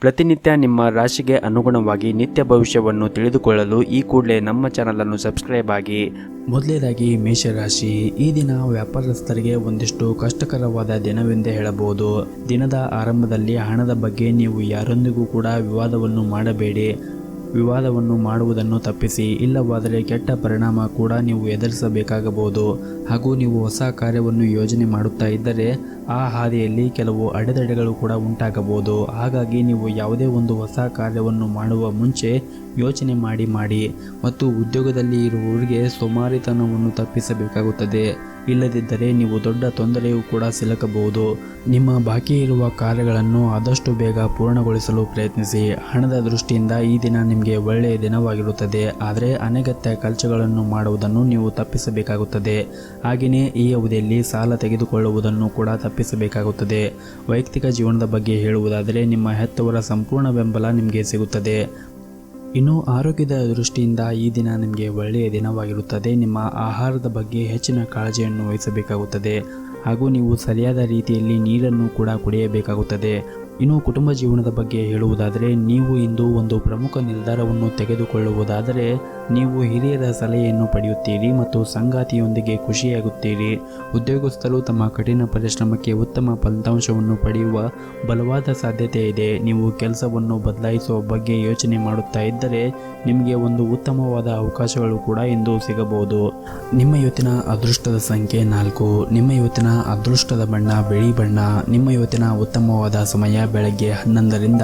ಪ್ರತಿನಿತ್ಯ ನಿಮ್ಮ ರಾಶಿಗೆ ಅನುಗುಣವಾಗಿ ನಿತ್ಯ ಭವಿಷ್ಯವನ್ನು ತಿಳಿದುಕೊಳ್ಳಲು ಈ ಕೂಡಲೇ ನಮ್ಮ ಚಾನಲನ್ನು ಸಬ್ಸ್ಕ್ರೈಬ್ ಆಗಿ. ಮೊದಲನೇದಾಗಿ ಮೇಷರಾಶಿ. ಈ ದಿನ ವ್ಯಾಪಾರಸ್ಥರಿಗೆ ಒಂದಿಷ್ಟು ಕಷ್ಟಕರವಾದ ದಿನವೆಂದೇ ಹೇಳಬಹುದು. ದಿನದ ಆರಂಭದಲ್ಲಿ ಹಣದ ಬಗ್ಗೆ ನೀವು ಯಾರೊಂದಿಗೂ ಕೂಡ ವಿವಾದವನ್ನು ಮಾಡಬೇಡಿ. ವಿವಾದವನ್ನು ಮಾಡುವುದನ್ನು ತಪ್ಪಿಸಿ, ಇಲ್ಲವಾದರೆ ಕೆಟ್ಟ ಪರಿಣಾಮ ಕೂಡ ನೀವು ಎದುರಿಸಬೇಕಾಗಬಹುದು. ಹಾಗೂ ನೀವು ಹೊಸ ಕಾರ್ಯವನ್ನು ಯೋಜನೆ ಮಾಡುತ್ತಾ ಇದ್ದರೆ ಆ ಹಾದಿಯಲ್ಲಿ ಕೆಲವು ಅಡೆತಡೆಗಳು ಕೂಡ ಉಂಟಾಗಬಹುದು. ಹಾಗಾಗಿ ನೀವು ಯಾವುದೇ ಒಂದು ಹೊಸ ಕಾರ್ಯವನ್ನು ಮಾಡುವ ಮುಂಚೆ ಯೋಚನೆ ಮಾಡಿ ಮತ್ತು ಉದ್ಯೋಗದಲ್ಲಿ ಇರುವವರಿಗೆ ಸೋಮಾರಿತನವನ್ನು ತಪ್ಪಿಸಬೇಕಾಗುತ್ತದೆ. ಇಲ್ಲದಿದ್ದರೆ ನೀವು ದೊಡ್ಡ ತೊಂದರೆಯೂ ಕೂಡ ಸಿಲುಕಬಹುದು. ನಿಮ್ಮ ಬಾಕಿ ಇರುವ ಕಾರ್ಯಗಳನ್ನು ಆದಷ್ಟು ಬೇಗ ಪೂರ್ಣಗೊಳಿಸಲು ಪ್ರಯತ್ನಿಸಿ. ಹಣದ ದೃಷ್ಟಿಯಿಂದ ಈ ದಿನ ನಿಮಗೆ ಒಳ್ಳೆಯ ದಿನವಾಗಿರುತ್ತದೆ. ಆದರೆ ಅನಗತ್ಯ ಖರ್ಚುಗಳನ್ನು ಮಾಡುವುದನ್ನು ನೀವು ತಪ್ಪಿಸಬೇಕಾಗುತ್ತದೆ. ಹಾಗೆಯೇ ಈ ಅವಧಿಯಲ್ಲಿ ಸಾಲ ತೆಗೆದುಕೊಳ್ಳುವುದನ್ನು ಕೂಡ ತಪ್ಪಿಸಬೇಕಾಗುತ್ತದೆ. ವೈಯಕ್ತಿಕ ಜೀವನದ ಬಗ್ಗೆ ಹೇಳುವುದಾದರೆ ನಿಮ್ಮ ಹೆತ್ತವರ ಸಂಪೂರ್ಣ ಬೆಂಬಲ ನಿಮಗೆ ಸಿಗುತ್ತದೆ. ಇನ್ನು ಆರೋಗ್ಯದ ದೃಷ್ಟಿಯಿಂದ ಈ ದಿನ ನಿಮಗೆ ಒಳ್ಳೆಯ ದಿನವಾಗಿರುತ್ತದೆ. ನಿಮ್ಮ ಆಹಾರದ ಬಗ್ಗೆ ಹೆಚ್ಚಿನ ಕಾಳಜಿಯನ್ನು ವಹಿಸಬೇಕಾಗುತ್ತದೆ ಹಾಗೂ ನೀವು ಸರಿಯಾದ ರೀತಿಯಲ್ಲಿ ನೀರನ್ನು ಕೂಡ ಕುಡಿಯಬೇಕಾಗುತ್ತದೆ. ಇನ್ನು ಕುಟುಂಬ ಜೀವನದ ಬಗ್ಗೆ ಹೇಳುವುದಾದರೆ ನೀವು ಇಂದು ಒಂದು ಪ್ರಮುಖ ನಿರ್ಧಾರವನ್ನು ತೆಗೆದುಕೊಳ್ಳುವುದಾದರೆ ನೀವು ಹಿರಿಯರ ಸಲಹೆಯನ್ನು ಪಡೆಯುತ್ತೀರಿ ಮತ್ತು ಸಂಗಾತಿಯೊಂದಿಗೆ ಖುಷಿಯಾಗುತ್ತೀರಿ. ಉದ್ಯೋಗಸ್ಥರು ತಮ್ಮ ಕಠಿಣ ಪರಿಶ್ರಮಕ್ಕೆ ಉತ್ತಮ ಫಲಿತಾಂಶವನ್ನು ಪಡೆಯುವ ಬಲವಾದ ಸಾಧ್ಯತೆ ಇದೆ. ನೀವು ಕೆಲಸವನ್ನು ಬದಲಾಯಿಸುವ ಬಗ್ಗೆ ಯೋಚನೆ ಮಾಡುತ್ತಾ ಇದ್ದರೆ ನಿಮಗೆ ಒಂದು ಉತ್ತಮವಾದ ಅವಕಾಶಗಳು ಕೂಡ ಇಂದು ಸಿಗಬಹುದು. ನಿಮ್ಮ ಇವತ್ತಿನ ಅದೃಷ್ಟದ ಸಂಖ್ಯೆ 4. ನಿಮ್ಮ ಇವತ್ತಿನ ಅದೃಷ್ಟದ ಬಣ್ಣ ಬಿಳಿ ಬಣ್ಣ. ನಿಮ್ಮ ಇವತ್ತಿನ ಉತ್ತಮವಾದ ಸಮಯ ಬೆಳಗ್ಗೆ 11ರಿಂದ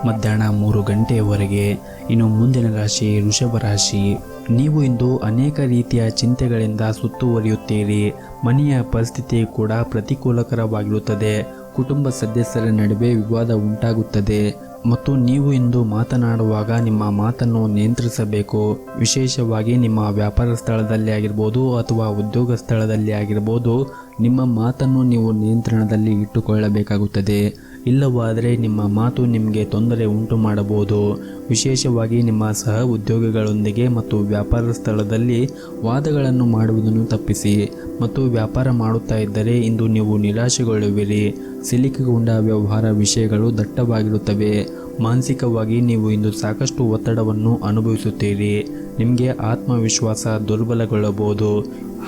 ಮಧ್ಯಾಹ್ನ 3 ಗಂಟೆಯವರೆಗೆ. ಇನ್ನು ಮುಂದಿನ ರಾಶಿ ವೃಷಭ ರಾಶಿ. ನೀವು ಇಂದು ಅನೇಕ ರೀತಿಯ ಚಿಂತೆಗಳಿಂದ ಸುತ್ತುವರಿಯುತ್ತೀರಿ. ಮನೆಯ ಪರಿಸ್ಥಿತಿ ಕೂಡ ಪ್ರತಿಕೂಲಕರವಾಗಿರುತ್ತದೆ. ಕುಟುಂಬ ಸದಸ್ಯರ ನಡುವೆ ವಿವಾದ ಉಂಟಾಗುತ್ತದೆ ಮತ್ತು ನೀವು ಇಂದು ಮಾತನಾಡುವಾಗ ನಿಮ್ಮ ಮಾತನ್ನು ನಿಯಂತ್ರಿಸಬೇಕು. ವಿಶೇಷವಾಗಿ ನಿಮ್ಮ ವ್ಯಾಪಾರ ಸ್ಥಳದಲ್ಲಿ ಆಗಿರ್ಬೋದು ಅಥವಾ ಉದ್ಯೋಗ ಸ್ಥಳದಲ್ಲಿ ಆಗಿರ್ಬೋದು, ನಿಮ್ಮ ಮಾತನ್ನು ನೀವು ನಿಯಂತ್ರಣದಲ್ಲಿ ಇಟ್ಟುಕೊಳ್ಳಬೇಕಾಗುತ್ತದೆ. ಇಲ್ಲವಾದರೆ ನಿಮ್ಮ ಮಾತು ನಿಮಗೆ ತೊಂದರೆ ಉಂಟು ಮಾಡಬಹುದು. ವಿಶೇಷವಾಗಿ ನಿಮ್ಮ ಸಹ ಉದ್ಯೋಗಿಗಳೊಂದಿಗೆ ಮತ್ತು ವ್ಯಾಪಾರ ಸ್ಥಳದಲ್ಲಿ ವಾದಗಳನ್ನು ಮಾಡುವುದನ್ನು ತಪ್ಪಿಸಿ. ಮತ್ತು ವ್ಯಾಪಾರ ಮಾಡುತ್ತಾ ಇದ್ದರೆ ಇಂದು ನೀವು ನಿರಾಶೆಗೊಳ್ಳುವಿರಿ. ಸಿಲುಕಿಕೊಂಡ ವ್ಯವಹಾರ ವಿಷಯಗಳು ದಟ್ಟವಾಗಿರುತ್ತವೆ. ಮಾನಸಿಕವಾಗಿ ನೀವು ಇಂದು ಸಾಕಷ್ಟು ಒತ್ತಡವನ್ನು ಅನುಭವಿಸುತ್ತೀರಿ. ನಿಮಗೆ ಆತ್ಮವಿಶ್ವಾಸ ದುರ್ಬಲಗೊಳ್ಳಬಹುದು.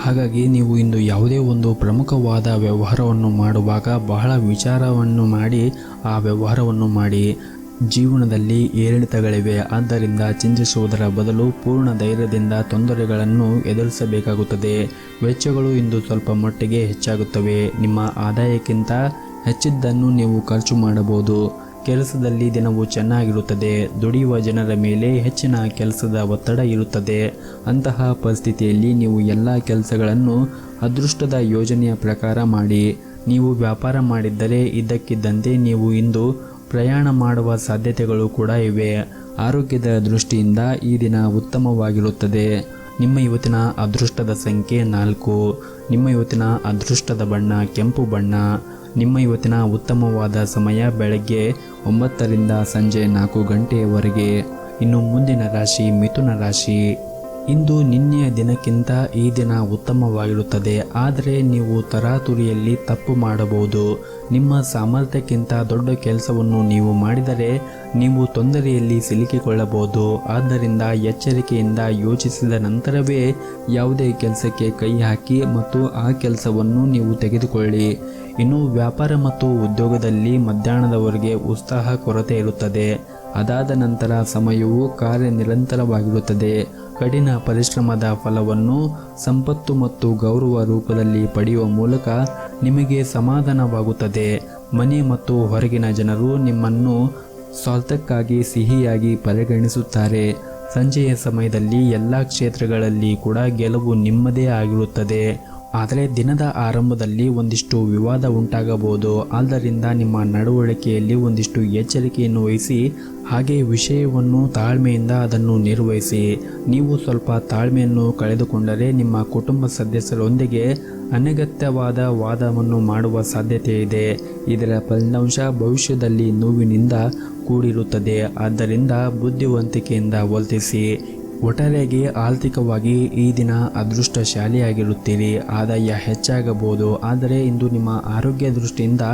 ಹಾಗಾಗಿ ನೀವು ಇಂದು ಯಾವುದೇ ಒಂದು ಪ್ರಮುಖವಾದ ವ್ಯವಹಾರವನ್ನು ಮಾಡುವಾಗ ಬಹಳ ವಿಚಾರವನ್ನು ಮಾಡಿ ಆ ವ್ಯವಹಾರವನ್ನು ಮಾಡಿ. ಜೀವನದಲ್ಲಿ ಏರಿಳಿತಗಳಿವೆ. ಆದ್ದರಿಂದ ಚಿಂತಿಸುವುದರ ಬದಲು ಪೂರ್ಣ ಧೈರ್ಯದಿಂದ ತೊಂದರೆಗಳನ್ನು ಎದುರಿಸಬೇಕಾಗುತ್ತದೆ. ವೆಚ್ಚಗಳು ಇಂದು ಸ್ವಲ್ಪ ಮಟ್ಟಿಗೆ ಹೆಚ್ಚಾಗುತ್ತವೆ. ನಿಮ್ಮ ಆದಾಯಕ್ಕಿಂತ ಹೆಚ್ಚಿದ್ದನ್ನು ನೀವು ಖರ್ಚು ಮಾಡಬಹುದು. ಕೆಲಸದಲ್ಲಿ ದಿನವೂ ಚೆನ್ನಾಗಿರುತ್ತದೆ. ದುಡಿಯುವ ಜನರ ಮೇಲೆ ಹೆಚ್ಚಿನ ಕೆಲಸದ ಒತ್ತಡ ಇರುತ್ತದೆ. ಅಂತಹ ಪರಿಸ್ಥಿತಿಯಲ್ಲಿ ನೀವು ಎಲ್ಲ ಕೆಲಸಗಳನ್ನು ಅದೃಷ್ಟದ ಯೋಜನೆಯ ಪ್ರಕಾರ ಮಾಡಿ. ನೀವು ವ್ಯಾಪಾರ ಮಾಡಿದ್ದರೆ ಇದ್ದಕ್ಕಿದ್ದಂತೆ ನೀವು ಇಂದು ಪ್ರಯಾಣ ಮಾಡುವ ಸಾಧ್ಯತೆಗಳು ಕೂಡ ಇವೆ. ಆರೋಗ್ಯದ ದೃಷ್ಟಿಯಿಂದ ಈ ದಿನ ಉತ್ತಮವಾಗಿರುತ್ತದೆ. ನಿಮ್ಮ ಇವತ್ತಿನ ಅದೃಷ್ಟದ ಸಂಖ್ಯೆ 4. ನಿಮ್ಮ ಇವತ್ತಿನ ಅದೃಷ್ಟದ ಬಣ್ಣ ಕೆಂಪು ಬಣ್ಣ. ನಿಮ್ಮ ಇವತ್ತಿನ ಉತ್ತಮವಾದ ಸಮಯ ಬೆಳಗ್ಗೆ 9ರಿಂದ ಸಂಜೆ 4 ಗಂಟೆಯವರೆಗೆ. ಇನ್ನು ಮುಂದಿನ ರಾಶಿ ಮಿಥುನ ರಾಶಿ. ಇಂದು ನಿನ್ನೆಯ ದಿನಕ್ಕಿಂತ ಈ ದಿನ ಉತ್ತಮವಾಗಿರುತ್ತದೆ. ಆದರೆ ನೀವು ತರಾತುರಿಯಲ್ಲಿ ತಪ್ಪು ಮಾಡಬಹುದು. ನಿಮ್ಮ ಸಾಮರ್ಥ್ಯಕ್ಕಿಂತ ದೊಡ್ಡ ಕೆಲಸವನ್ನು ನೀವು ಮಾಡಿದರೆ ನೀವು ತೊಂದರೆಯಲ್ಲಿ ಸಿಲುಕಿಕೊಳ್ಳಬಹುದು. ಆದ್ದರಿಂದ ಎಚ್ಚರಿಕೆಯಿಂದ ಯೋಚಿಸಿದ ನಂತರವೇ ಯಾವುದೇ ಕೆಲಸಕ್ಕೆ ಕೈ ಹಾಕಿ ಮತ್ತು ಆ ಕೆಲಸವನ್ನು ನೀವು ತೆಗೆದುಕೊಳ್ಳಿ. ಇನ್ನು ವ್ಯಾಪಾರ ಮತ್ತು ಉದ್ಯೋಗದಲ್ಲಿ ಮಧ್ಯಾಹ್ನದವರೆಗೆ ಉತ್ಸಾಹ ಕೊರತೆ ಇರುತ್ತದೆ. ಅದಾದ ನಂತರ ಸಮಯವು ಕಾರ್ಯನಿರಂತರವಾಗಿರುತ್ತದೆ. ಕಠಿಣ ಪರಿಶ್ರಮದ ಫಲವನ್ನು ಸಂಪತ್ತು ಮತ್ತು ಗೌರವ ರೂಪದಲ್ಲಿ ಪಡೆಯುವ ಮೂಲಕ ನಿಮಗೆ ಸಮಾಧಾನವಾಗುತ್ತದೆ. ಮನೆ ಮತ್ತು ಹೊರಗಿನ ಜನರು ನಿಮ್ಮನ್ನು ಸ್ವಾರ್ಥಕ್ಕಾಗಿ ಸಿಹಿಯಾಗಿ ಪರಿಗಣಿಸುತ್ತಾರೆ. ಸಂಜೆಯ ಸಮಯದಲ್ಲಿ ಎಲ್ಲ ಕ್ಷೇತ್ರಗಳಲ್ಲಿ ಕೂಡ ಗೆಲುವು ನಿಮ್ಮದೇ ಆಗಿರುತ್ತದೆ. ಆದರೆ ದಿನದ ಆರಂಭದಲ್ಲಿ ಒಂದಿಷ್ಟು ವಿವಾದ ಉಂಟಾಗಬಹುದು. ಆದ್ದರಿಂದ ನಿಮ್ಮ ನಡವಳಿಕೆಯಲ್ಲಿ ಒಂದಿಷ್ಟು ಎಚ್ಚರಿಕೆಯನ್ನು ವಹಿಸಿ. ಹಾಗೆ ವಿಷಯವನ್ನು ತಾಳ್ಮೆಯಿಂದ ಅದನ್ನು ನಿರ್ವಹಿಸಿ. ನೀವು ಸ್ವಲ್ಪ ತಾಳ್ಮೆಯನ್ನು ಕಳೆದುಕೊಂಡರೆ ನಿಮ್ಮ ಕುಟುಂಬ ಸದಸ್ಯರೊಂದಿಗೆ ಅನಗತ್ಯವಾದ ವಾದವನ್ನು ಮಾಡುವ ಸಾಧ್ಯತೆ ಇದೆ. ಇದರ ಫಲಿತಾಂಶ ಭವಿಷ್ಯದಲ್ಲಿ ನೋವಿನಿಂದ ಕೂಡಿರುತ್ತದೆ. ಆದ್ದರಿಂದ ಬುದ್ಧಿವಂತಿಕೆಯಿಂದ ವರ್ತಿಸಿ. ಒಟ್ಟಾರೆಯಾಗಿ ಆರ್ಥಿಕವಾಗಿ ಈ ದಿನ ಅದೃಷ್ಟಶಾಲಿಯಾಗಿರುತ್ತೀರಿ. ಆದಾಯ ಹೆಚ್ಚಾಗಬಹುದು. ಆದರೆ ಇಂದು ನಿಮ್ಮ ಆರೋಗ್ಯ ದೃಷ್ಟಿಯಿಂದ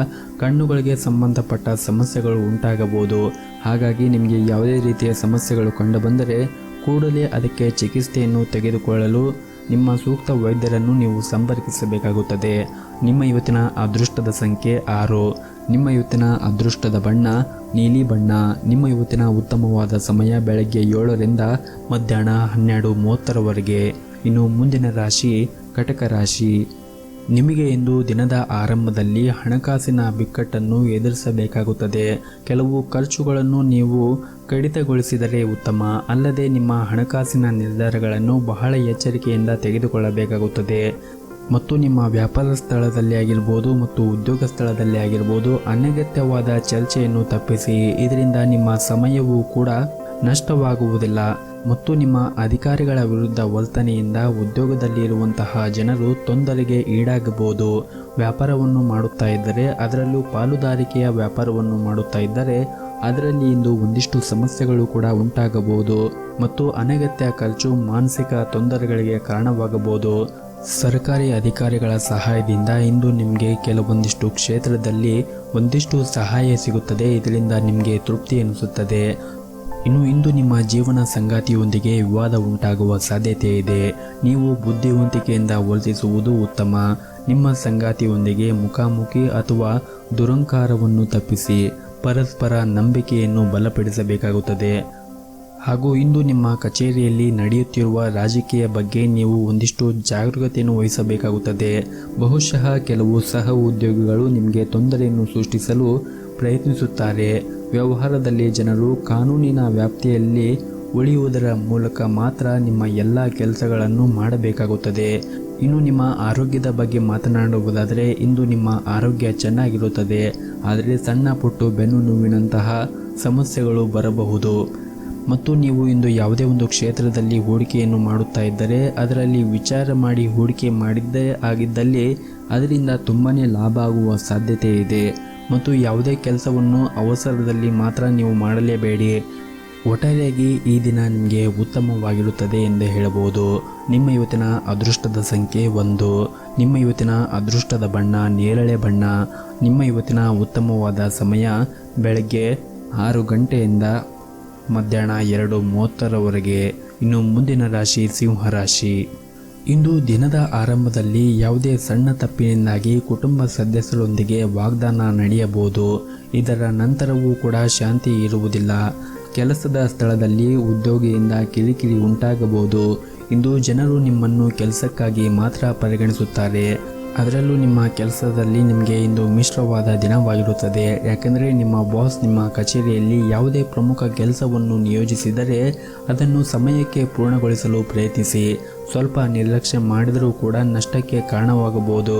ಕಣ್ಣುಗಳಿಗೆ ಸಂಬಂಧಪಟ್ಟ ಸಮಸ್ಯೆಗಳು ಉಂಟಾಗಬಹುದು. ಹಾಗಾಗಿ ನಿಮಗೆ ಯಾವುದೇ ರೀತಿಯ ಸಮಸ್ಯೆಗಳು ಕಂಡುಬಂದರೆ ಕೂಡಲೇ ಅದಕ್ಕೆ ಚಿಕಿತ್ಸೆಯನ್ನು ತೆಗೆದುಕೊಳ್ಳಲು ನಿಮ್ಮ ಸೂಕ್ತ ವೈದ್ಯರನ್ನು ನೀವು ಸಂಪರ್ಕಿಸಬೇಕಾಗುತ್ತದೆ. ನಿಮ್ಮ ಇವತ್ತಿನ ಅದೃಷ್ಟದ ಸಂಖ್ಯೆ 6. ನಿಮ್ಮ ಇವತ್ತಿನ ಅದೃಷ್ಟದ ಬಣ್ಣ ನೀಲಿ ಬಣ್ಣ. ನಿಮ್ಮ ಇವತ್ತಿನ ಉತ್ತಮವಾದ ಸಮಯ ಬೆಳಗ್ಗೆ 7ರಿಂದ ಮಧ್ಯಾಹ್ನ 12:30ರವರೆಗೆ. ಇನ್ನು ಮುಂದಿನ ರಾಶಿ ಕಟಕ ರಾಶಿ. ನಿಮಗೆ ಇಂದು ದಿನದ ಆರಂಭದಲ್ಲಿ ಹಣಕಾಸಿನ ಬಿಕ್ಕಟ್ಟನ್ನು ಎದುರಿಸಬೇಕಾಗುತ್ತದೆ. ಕೆಲವು ಖರ್ಚುಗಳನ್ನು ನೀವು ಕಡಿತಗೊಳಿಸಿದರೆ ಉತ್ತಮ. ಅಲ್ಲದೆ ನಿಮ್ಮ ಹಣಕಾಸಿನ ನಿರ್ಧಾರಗಳನ್ನು ಬಹಳ ಎಚ್ಚರಿಕೆಯಿಂದ ತೆಗೆದುಕೊಳ್ಳಬೇಕಾಗುತ್ತದೆ. ಮತ್ತು ನಿಮ್ಮ ವ್ಯಾಪಾರ ಸ್ಥಳದಲ್ಲಿ ಆಗಿರ್ಬೋದು ಮತ್ತು ಉದ್ಯೋಗ ಸ್ಥಳದಲ್ಲಿ ಆಗಿರ್ಬೋದು ಅನಗತ್ಯವಾದ ಚರ್ಚೆಯನ್ನು ತಪ್ಪಿಸಿ. ಇದರಿಂದ ನಿಮ್ಮ ಸಮಯವೂ ಕೂಡ ನಷ್ಟವಾಗುವುದಿಲ್ಲ. ಮತ್ತು ನಿಮ್ಮ ಅಧಿಕಾರಿಗಳ ವಿರುದ್ಧ ವರ್ತನೆಯಿಂದ ಉದ್ಯೋಗದಲ್ಲಿ ಇರುವಂತಹ ಜನರು ತೊಂದರೆಗೆ ಈಡಾಗಬಹುದು. ವ್ಯಾಪಾರವನ್ನು ಮಾಡುತ್ತಾ ಇದ್ದರೆ, ಅದರಲ್ಲೂ ಪಾಲುದಾರಿಕೆಯ ವ್ಯಾಪಾರವನ್ನು ಮಾಡುತ್ತಾ ಇದ್ದರೆ ಅದರಲ್ಲಿ ಇಂದು ಒಂದಿಷ್ಟು ಸಮಸ್ಯೆಗಳು ಕೂಡ ಉಂಟಾಗಬಹುದು. ಮತ್ತು ಅನಗತ್ಯ ಖರ್ಚು ಮಾನಸಿಕ ತೊಂದರೆಗಳಿಗೆ ಕಾರಣವಾಗಬಹುದು. ಸರ್ಕಾರಿ ಅಧಿಕಾರಿಗಳ ಸಹಾಯದಿಂದ ಇಂದು ನಿಮಗೆ ಕೆಲವೊಂದಿಷ್ಟು ಕ್ಷೇತ್ರದಲ್ಲಿ ಒಂದಿಷ್ಟು ಸಹಾಯ ಸಿಗುತ್ತದೆ. ಇದರಿಂದ ನಿಮಗೆ ತೃಪ್ತಿ ಅನಿಸುತ್ತದೆ. ಇನ್ನು ಇಂದು ನಿಮ್ಮ ಜೀವನ ಸಂಗಾತಿಯೊಂದಿಗೆ ವಿವಾದ ಉಂಟಾಗುವ ಸಾಧ್ಯತೆ ಇದೆ. ನೀವು ಬುದ್ಧಿವಂತಿಕೆಯಿಂದ ವರ್ತಿಸುವುದು ಉತ್ತಮ. ನಿಮ್ಮ ಸಂಗಾತಿಯೊಂದಿಗೆ ಮುಖಾಮುಖಿ ಅಥವಾ ದುರಂಕಾರವನ್ನು ತಪ್ಪಿಸಿ ಪರಸ್ಪರ ನಂಬಿಕೆಯನ್ನು ಬಲಪಡಿಸಬೇಕಾಗುತ್ತದೆ. ಹಾಗೂ ಇಂದು ನಿಮ್ಮ ಕಚೇರಿಯಲ್ಲಿ ನಡೆಯುತ್ತಿರುವ ರಾಜಕೀಯ ಬಗ್ಗೆ ನೀವು ಒಂದಿಷ್ಟು ಜಾಗರೂಕತೆಯನ್ನು ವಹಿಸಬೇಕಾಗುತ್ತದೆ. ಬಹುಶಃ ಕೆಲವು ಸಹ ಉದ್ಯೋಗಿಗಳು ನಿಮಗೆ ತೊಂದರೆಯನ್ನು ಸೃಷ್ಟಿಸಲು ಪ್ರಯತ್ನಿಸುತ್ತಾರೆ. ವ್ಯವಹಾರದಲ್ಲಿ ಜನರು ಕಾನೂನಿನ ವ್ಯಾಪ್ತಿಯಲ್ಲಿ ಉಳಿಯುವುದರ ಮೂಲಕ ಮಾತ್ರ ನಿಮ್ಮ ಎಲ್ಲ ಕೆಲಸಗಳನ್ನು ಮಾಡಬೇಕಾಗುತ್ತದೆ. ಇನ್ನು ನಿಮ್ಮ ಆರೋಗ್ಯದ ಬಗ್ಗೆ ಮಾತನಾಡುವುದಾದರೆ ಇಂದು ನಿಮ್ಮ ಆರೋಗ್ಯ ಚೆನ್ನಾಗಿರುತ್ತದೆ. ಆದರೆ ಸಣ್ಣ ಪುಟ್ಟು ಬೆನ್ನು ನೋವಿನಂತಹ ಸಮಸ್ಯೆಗಳು ಬರಬಹುದು. ಮತ್ತು ನೀವು ಇಂದು ಯಾವುದೇ ಒಂದು ಕ್ಷೇತ್ರದಲ್ಲಿ ಹೂಡಿಕೆಯನ್ನು ಮಾಡುತ್ತಾ ಇದ್ದರೆ ಅದರಲ್ಲಿ ವಿಚಾರ ಮಾಡಿ ಹೂಡಿಕೆ ಮಾಡಿದ್ದೇ ಆಗಿದ್ದಲ್ಲಿ ಅದರಿಂದ ತುಂಬಾ ಲಾಭ ಆಗುವ ಸಾಧ್ಯತೆ ಇದೆ. ಮತ್ತು ಯಾವುದೇ ಕೆಲಸವನ್ನು ಅವಸರದಲ್ಲಿ ಮಾತ್ರ ನೀವು ಮಾಡಲೇಬೇಡಿ. ಒಟ್ಟಾರೆಯಾಗಿ ಈ ದಿನ ನಿಮಗೆ ಉತ್ತಮವಾಗಿರುತ್ತದೆ ಎಂದು ಹೇಳಬಹುದು. ನಿಮ್ಮ ಇವತ್ತಿನ ಅದೃಷ್ಟದ ಸಂಖ್ಯೆ 1. ನಿಮ್ಮ ಇವತ್ತಿನ ಅದೃಷ್ಟದ ಬಣ್ಣ ನೇರಳೆ ಬಣ್ಣ. ನಿಮ್ಮ ಇವತ್ತಿನ ಉತ್ತಮವಾದ ಸಮಯ ಬೆಳಗ್ಗೆ 6 ಗಂಟೆಯಿಂದ ಮಧ್ಯಾಹ್ನ 2:30ರವರೆಗೆ. ಇನ್ನು ಮುಂದಿನ ರಾಶಿ ಸಿಂಹರಾಶಿ. ಇಂದು ದಿನದ ಆರಂಭದಲ್ಲಿ ಯಾವುದೇ ಸಣ್ಣ ತಪ್ಪಿನಿಂದಾಗಿ ಕುಟುಂಬ ಸದಸ್ಯರೊಂದಿಗೆ ವಾಗ್ದಾನ ನಡೆಯಬಹುದು. ಇದರ ನಂತರವೂ ಕೂಡ ಶಾಂತಿ ಇರುವುದಿಲ್ಲ. ಕೆಲಸದ ಸ್ಥಳದಲ್ಲಿ ಉದ್ಯೋಗಿಯಿಂದ ಕಿರಿಕಿರಿ ಉಂಟಾಗಬಹುದು. ಇಂದು ಜನರು ನಿಮ್ಮನ್ನು ಕೆಲಸಕ್ಕಾಗಿ ಮಾತ್ರ ಪರಿಗಣಿಸುತ್ತಾರೆ. ಅದರಲ್ಲೂ ನಿಮ್ಮ ಕೆಲಸದಲ್ಲಿ ನಿಮಗೆ ಇಂದು ಮಿಶ್ರವಾದ ದಿನವಾಗಿರುತ್ತದೆ. ಯಾಕೆಂದರೆ ನಿಮ್ಮ ಬಾಸ್ ನಿಮ್ಮ ಕಚೇರಿಯಲ್ಲಿ ಯಾವುದೇ ಪ್ರಮುಖ ಕೆಲಸವನ್ನು ನಿಯೋಜಿಸಿದರೆ ಅದನ್ನು ಸಮಯಕ್ಕೆ ಪೂರ್ಣಗೊಳಿಸಲು ಪ್ರಯತ್ನಿಸಿ. ಸ್ವಲ್ಪ ನಿರ್ಲಕ್ಷ್ಯ ಮಾಡಿದರೂ ಕೂಡ ನಷ್ಟಕ್ಕೆ ಕಾರಣವಾಗಬಹುದು.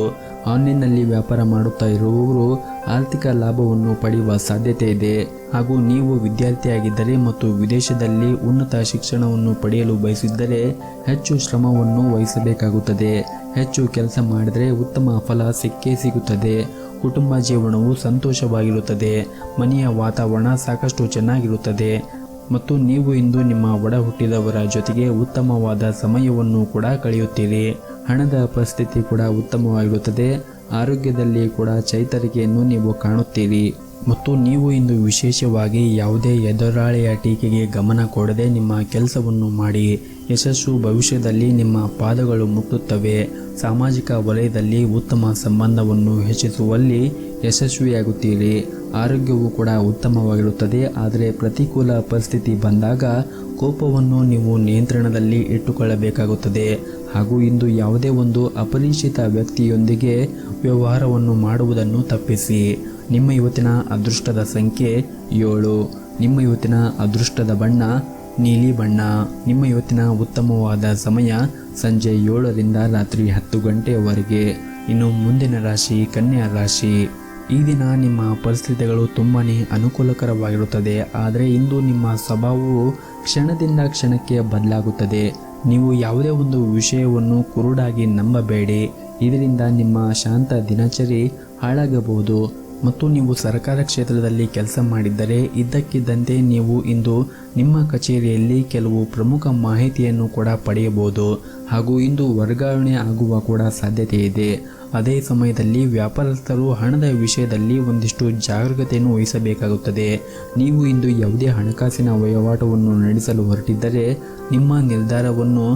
ಆನ್ಲೈನ್ನಲ್ಲಿ ವ್ಯಾಪಾರ ಮಾಡುತ್ತಾ ಇರುವವರು ಆರ್ಥಿಕ ಲಾಭವನ್ನು ಪಡೆಯುವ ಸಾಧ್ಯತೆ ಇದೆ. ಹಾಗೂ ನೀವು ವಿದ್ಯಾರ್ಥಿಯಾಗಿದ್ದರೆ ಮತ್ತು ವಿದೇಶದಲ್ಲಿ ಉನ್ನತ ಶಿಕ್ಷಣವನ್ನು ಪಡೆಯಲು ಬಯಸಿದ್ದರೆ ಹೆಚ್ಚು ಶ್ರಮವನ್ನು ವಹಿಸಬೇಕಾಗುತ್ತದೆ. ಹೆಚ್ಚು ಕೆಲಸ ಮಾಡಿದರೆ ಉತ್ತಮ ಫಲ ಸಿಕ್ಕೇ ಸಿಗುತ್ತದೆ. ಕುಟುಂಬ ಜೀವನವು ಸಂತೋಷವಾಗಿರುತ್ತದೆ. ಮನೆಯ ವಾತಾವರಣ ಸಾಕಷ್ಟು ಚೆನ್ನಾಗಿರುತ್ತದೆ. ಮತ್ತು ನೀವು ಇಂದು ನಿಮ್ಮ ಒಡ ಹುಟ್ಟಿದವರ ಜೊತೆಗೆ ಉತ್ತಮವಾದ ಸಮಯವನ್ನು ಕೂಡ ಕಳೆಯುತ್ತೀರಿ. ಹಣದ ಪರಿಸ್ಥಿತಿ ಕೂಡ ಉತ್ತಮವಾಗಿರುತ್ತದೆ. ಆರೋಗ್ಯದಲ್ಲಿ ಕೂಡ ಚೈತರಿಕೆಯನ್ನು ನೀವು ಕಾಣುತ್ತೀರಿ. ಮತ್ತು ನೀವು ಇಂದು ವಿಶೇಷವಾಗಿ ಯಾವುದೇ ಎದುರಾಳಿಯ ಟೀಕೆಗೆ ಗಮನ ಕೊಡದೆ ನಿಮ್ಮ ಕೆಲಸವನ್ನು ಮಾಡಿ. ಯಶಸ್ಸು ಭವಿಷ್ಯದಲ್ಲಿ ನಿಮ್ಮ ಪಾದಗಳು ಮುಟ್ಟುತ್ತವೆ. ಸಾಮಾಜಿಕ ವಲಯದಲ್ಲಿ ಉತ್ತಮ ಸಂಬಂಧವನ್ನು ಹೆಚ್ಚಿಸುವಲ್ಲಿ ಯಶಸ್ವಿಯಾಗುತ್ತೀರಿ. ಆರೋಗ್ಯವು ಕೂಡ ಉತ್ತಮವಾಗಿರುತ್ತದೆ. ಆದರೆ ಪ್ರತಿಕೂಲ ಪರಿಸ್ಥಿತಿ ಬಂದಾಗ ಕೋಪವನ್ನು ನೀವು ನಿಯಂತ್ರಣದಲ್ಲಿ ಇಟ್ಟುಕೊಳ್ಳಬೇಕಾಗುತ್ತದೆ. ಹಾಗೂ ಇಂದು ಯಾವುದೇ ಒಂದು ಅಪರಿಚಿತ ವ್ಯಕ್ತಿಯೊಂದಿಗೆ ವ್ಯವಹಾರವನ್ನು ಮಾಡುವುದನ್ನು ತಪ್ಪಿಸಿ. ನಿಮ್ಮ ಇವತ್ತಿನ ಅದೃಷ್ಟದ ಸಂಖ್ಯೆ 7. ನಿಮ್ಮ ಇವತ್ತಿನ ಅದೃಷ್ಟದ ಬಣ್ಣ ನೀಲಿ ಬಣ್ಣ. ನಿಮ್ಮ ಇವತ್ತಿನ ಉತ್ತಮವಾದ ಸಮಯ ಸಂಜೆ 7ರಿಂದ ರಾತ್ರಿ 10 ಗಂಟೆಯವರೆಗೆ. ಇನ್ನು ಮುಂದಿನ ರಾಶಿ ಕನ್ಯಾ ರಾಶಿ. ಈ ದಿನ ನಿಮ್ಮ ಪರಿಸ್ಥಿತಿಗಳು ತುಂಬಾ ಅನುಕೂಲಕರವಾಗಿರುತ್ತದೆ. ಆದರೆ ಇಂದು ನಿಮ್ಮ ಸ್ವಭಾವವು ಕ್ಷಣದಿಂದ ಕ್ಷಣಕ್ಕೆ ಬದಲಾಗುತ್ತದೆ. ನೀವು ಯಾವುದೇ ಒಂದು ವಿಷಯವನ್ನು ಕುರುಡಾಗಿ ನಂಬಬೇಡಿ. ಇದರಿಂದ ನಿಮ್ಮ ಶಾಂತ ದಿನಚರಿ ಹಾಳಾಗಬಹುದು. ಮತ್ತು ನೀವು ಸರ್ಕಾರ ಕ್ಷೇತ್ರದಲ್ಲಿ ಕೆಲಸ ಮಾಡಿದ್ದರೆ ಇದ್ದಕ್ಕಿದ್ದಂತೆ ನೀವು ಇಂದು ನಿಮ್ಮ ಕಚೇರಿಯಲ್ಲಿ ಕೆಲವು ಪ್ರಮುಖ ಮಾಹಿತಿಯನ್ನು ಕೂಡ ಪಡೆಯಬಹುದು ಹಾಗೂ ಇಂದು ವರ್ಗಾವಣೆ ಆಗುವ ಕೂಡ ಸಾಧ್ಯತೆ ಇದೆ. ಅದೇ ಸಮಯದಲ್ಲಿ ವ್ಯಾಪಾರಸ್ಥರು ಹಣದ ವಿಷಯದಲ್ಲಿ ಒಂದಿಷ್ಟು ಜಾಗರೂಕತೆಯನ್ನು ವಹಿಸಬೇಕಾಗುತ್ತದೆ. ನೀವು ಇಂದು ಯಾವುದೇ ಹಣಕಾಸಿನ ವಹಿವಾಟವನ್ನು ನಡೆಸಲು ಹೊರಟಿದ್ದರೆ ನಿಮ್ಮ ನಿರ್ಧಾರವನ್ನು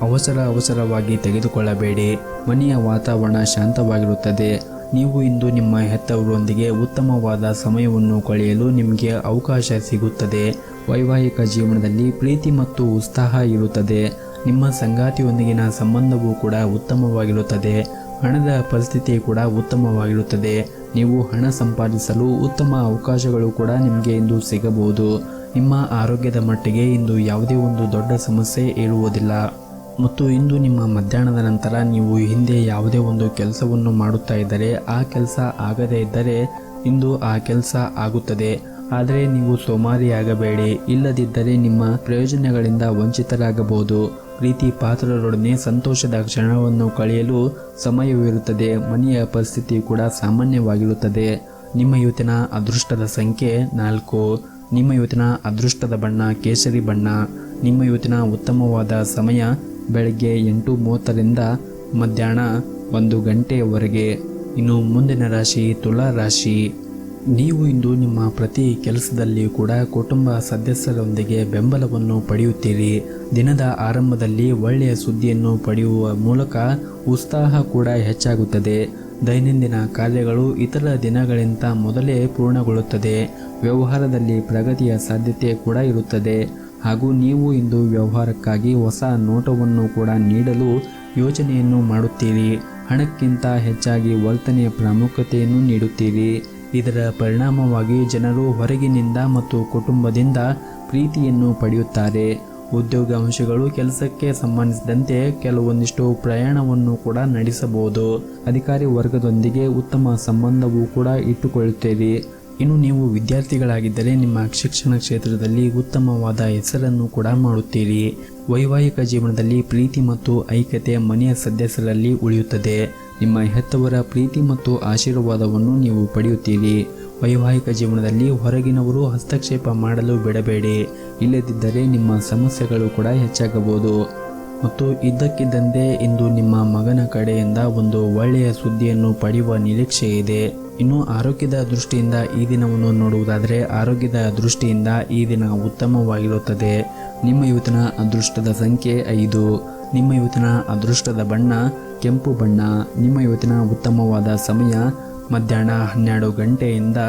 ಅವಸರವಾಗಿ ತೆಗೆದುಕೊಳ್ಳಬೇಡಿ. ಮನೆಯ ವಾತಾವರಣ ಶಾಂತವಾಗಿರುತ್ತದೆ. ನೀವು ಇಂದು ನಿಮ್ಮ ಹೆತ್ತವರೊಂದಿಗೆ ಉತ್ತಮವಾದ ಸಮಯವನ್ನು ಕಳೆಯಲು ನಿಮಗೆ ಅವಕಾಶ ಸಿಗುತ್ತದೆ. ವೈವಾಹಿಕ ಜೀವನದಲ್ಲಿ ಪ್ರೀತಿ ಮತ್ತು ಉತ್ಸಾಹ ಇರುತ್ತದೆ. ನಿಮ್ಮ ಸಂಗಾತಿಯೊಂದಿಗಿನ ಸಂಬಂಧವೂ ಕೂಡ ಉತ್ತಮವಾಗಿರುತ್ತದೆ. ಹಣದ ಪರಿಸ್ಥಿತಿ ಕೂಡ ಉತ್ತಮವಾಗಿರುತ್ತದೆ. ನೀವು ಹಣ ಸಂಪಾದಿಸಲು ಉತ್ತಮ ಅವಕಾಶಗಳು ಕೂಡ ನಿಮಗೆ ಇಂದು ಸಿಗಬಹುದು. ನಿಮ್ಮ ಆರೋಗ್ಯದ ಮಟ್ಟಿಗೆ ಇಂದು ಯಾವುದೇ ಒಂದು ದೊಡ್ಡ ಸಮಸ್ಯೆ ಇರುವುದಿಲ್ಲ. ಮತ್ತು ಇಂದು ನಿಮ್ಮ ಮಧ್ಯಾಹ್ನದ ನಂತರ ನೀವು ಹಿಂದೆ ಯಾವುದೇ ಒಂದು ಕೆಲಸವನ್ನು ಮಾಡುತ್ತಾ ಇದ್ದರೆ ಆ ಕೆಲಸ ಆಗದೇ ಇದ್ದರೆ ಇಂದು ಆ ಕೆಲಸ ಆಗುತ್ತದೆ. ಆದರೆ ನೀವು ಸೋಮಾರಿಯಾಗಬೇಡಿ. ಇಲ್ಲದಿದ್ದರೆ ನಿಮ್ಮ ಪ್ರಯೋಜನಗಳಿಂದ ವಂಚಿತರಾಗಬಹುದು. ಪ್ರೀತಿ ಪಾತ್ರರೊಡನೆ ಸಂತೋಷದ ಕ್ಷಣವನ್ನು ಕಳೆಯಲು ಸಮಯವಿರುತ್ತದೆ. ಮನೆಯ ಪರಿಸ್ಥಿತಿ ಕೂಡ ಸಾಮಾನ್ಯವಾಗಿರುತ್ತದೆ. ನಿಮ್ಮ ಇವತ್ತಿನ ಅದೃಷ್ಟದ ಸಂಖ್ಯೆ 4. ನಿಮ್ಮ ಇವತ್ತಿನ ಅದೃಷ್ಟದ ಬಣ್ಣ ಕೇಸರಿ ಬಣ್ಣ. ನಿಮ್ಮ ಇವತ್ತಿನ ಉತ್ತಮವಾದ ಸಮಯ ಬೆಳಗ್ಗೆ 8:30ರಿಂದ ಮಧ್ಯಾಹ್ನ 1 ಗಂಟೆಯವರೆಗೆ. ಇನ್ನು ಮುಂದಿನ ರಾಶಿ ತುಲಾ ರಾಶಿ. ನೀವು ಇಂದು ನಿಮ್ಮ ಪ್ರತಿ ಕೆಲಸದಲ್ಲಿ ಕೂಡ ಕುಟುಂಬ ಸದಸ್ಯರೊಂದಿಗೆ ಬೆಂಬಲವನ್ನು ಪಡೆಯುತ್ತೀರಿ. ದಿನದ ಆರಂಭದಲ್ಲಿ ಒಳ್ಳೆಯ ಸುದ್ದಿಯನ್ನು ಪಡೆಯುವ ಮೂಲಕ ಉತ್ಸಾಹ ಕೂಡ ಹೆಚ್ಚಾಗುತ್ತದೆ. ದೈನಂದಿನ ಕಾರ್ಯಗಳು ಇತರ ದಿನಗಳಿಂದ ಮೊದಲೇ ಪೂರ್ಣಗೊಳ್ಳುತ್ತದೆ. ವ್ಯವಹಾರದಲ್ಲಿ ಪ್ರಗತಿಯ ಸಾಧ್ಯತೆ ಕೂಡ ಇರುತ್ತದೆ ಹಾಗೂ ನೀವು ಇಂದು ವ್ಯವಹಾರಕ್ಕಾಗಿ ಹೊಸ ನೋಟವನ್ನು ಕೂಡ ನೀಡಲು ಯೋಚನೆಯನ್ನು ಮಾಡುತ್ತೀರಿ. ಹಣಕ್ಕಿಂತ ಹೆಚ್ಚಾಗಿ ವರ್ತನೆಯ ಪ್ರಾಮುಖ್ಯತೆಯನ್ನು ನೀಡುತ್ತೀರಿ. ಇದರ ಪರಿಣಾಮವಾಗಿ ಜನರು ಹೊರಗಿನಿಂದ ಮತ್ತು ಕುಟುಂಬದಿಂದ ಪ್ರೀತಿಯನ್ನು ಪಡೆಯುತ್ತಾರೆ. ಉದ್ಯೋಗಾಂಶಗಳು ಕೆಲಸಕ್ಕೆ ಸಂಬಂಧಿಸಿದಂತೆ ಕೆಲವೊಂದಿಷ್ಟು ಪ್ರಯಾಣವನ್ನು ಕೂಡ ನಡೆಸಬಹುದು. ಅಧಿಕಾರಿ ವರ್ಗದೊಂದಿಗೆ ಉತ್ತಮ ಸಂಬಂಧವೂ ಕೂಡ ಇಟ್ಟುಕೊಳ್ಳುತ್ತೀರಿ. ಇನ್ನು ನೀವು ವಿದ್ಯಾರ್ಥಿಗಳಾಗಿದ್ದರೆ ನಿಮ್ಮ ಶಿಕ್ಷಣ ಕ್ಷೇತ್ರದಲ್ಲಿ ಉತ್ತಮವಾದ ಹೆಸರನ್ನು ಕೂಡ ಮಾಡುತ್ತೀರಿ. ವೈವಾಹಿಕ ಜೀವನದಲ್ಲಿ ಪ್ರೀತಿ ಮತ್ತು ಐಕ್ಯತೆ ಮನೆಯ ಸದಸ್ಯರಲ್ಲಿ ಉಳಿಯುತ್ತದೆ. ನಿಮ್ಮ ಹೆತ್ತವರ ಪ್ರೀತಿ ಮತ್ತು ಆಶೀರ್ವಾದವನ್ನು ನೀವು ಪಡೆಯುತ್ತೀರಿ. ವೈವಾಹಿಕ ಜೀವನದಲ್ಲಿ ಹೊರಗಿನವರು ಹಸ್ತಕ್ಷೇಪ ಮಾಡಲು ಬಿಡಬೇಡಿ. ಇಲ್ಲದಿದ್ದರೆ ನಿಮ್ಮ ಸಮಸ್ಯೆಗಳು ಕೂಡ ಹೆಚ್ಚಾಗಬಹುದು. ಮತ್ತು ಇದ್ದಕ್ಕಿದ್ದಂತೆ ಇಂದು ನಿಮ್ಮ ಮಗನ ಕಡೆಯಿಂದ ಒಂದು ಒಳ್ಳೆಯ ಸುದ್ದಿಯನ್ನು ಪಡೆಯುವ ನಿರೀಕ್ಷೆ ಇದೆ. ಇನ್ನು ಆರೋಗ್ಯದ ದೃಷ್ಟಿಯಿಂದ ಈ ದಿನವನ್ನು ನೋಡುವುದಾದರೆ ಆರೋಗ್ಯದ ದೃಷ್ಟಿಯಿಂದ ಈ ದಿನ ಉತ್ತಮವಾಗಿರುತ್ತದೆ. ನಿಮ್ಮ ಇವತ್ತಿನ ಅದೃಷ್ಟದ ಸಂಖ್ಯೆ 5. ನಿಮ್ಮ ಇವತ್ತಿನ ಅದೃಷ್ಟದ ಬಣ್ಣ ಕೆಂಪು ಬಣ್ಣ. ನಿಮ್ಮ ಇವತ್ತಿನ ಉತ್ತಮವಾದ ಸಮಯ ಮಧ್ಯಾಹ್ನ 12 ಗಂಟೆಯಿಂದ